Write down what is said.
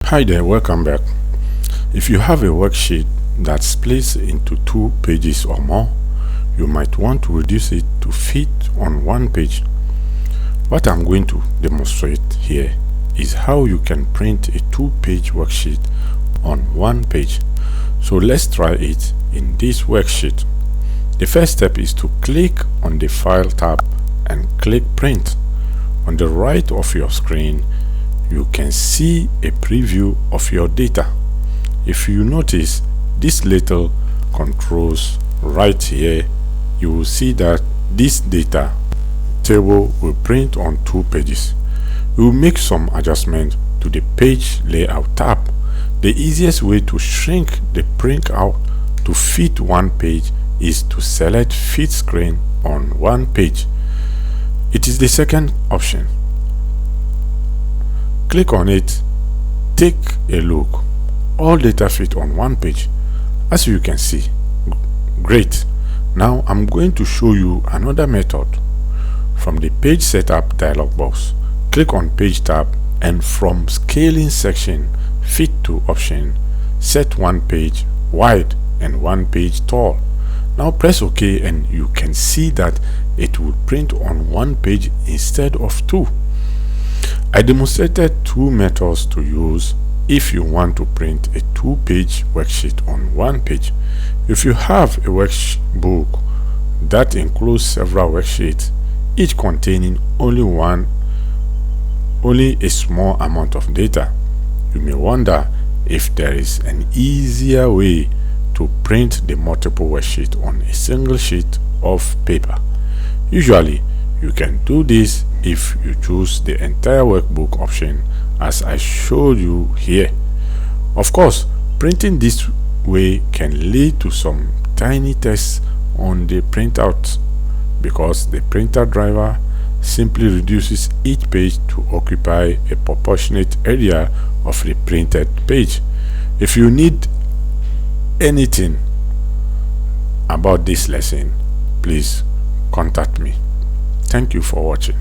Hi there, welcome back. If you have a worksheet that splits into 2 pages or more, you might want to reduce it to fit on 1 page. What I'm going to demonstrate here is how you can print a 2-page worksheet on 1 page. So let's try it in this worksheet. The first step is to click on the File tab and click Print. On the right of your screen, you can see a preview of your data. If you notice these little controls right here, you will see that this data table will print on 2 pages. We will make some adjustments to the Page Layout tab. The easiest way to shrink the print out to fit 1 page is to select Fit Screen on 1 page. It is the second option. Click on it, take a look. All data fit on 1 page, as you can see. Great. Now I'm going to show you another method. From the Page Setup dialog box, click on Page tab, and from Scaling section, Fit to option, set 1 page wide and 1 page tall. Now press OK and you can see that it will print on 1 page instead of 2. I demonstrated 2 methods to use if you want to print a 2-page worksheet on 1 page. If you have a workbook that includes several worksheets, each containing only a small amount of data, you may wonder if there is an easier way to print the multiple worksheets on a single sheet of paper. Usually, you can do this if you choose the entire workbook option as I showed you here. Of course, printing this way can lead to some tiny text on the printout because the printer driver simply reduces each page to occupy a proportionate area of the printed page. If you need anything about this lesson, please contact me. Thank you for watching.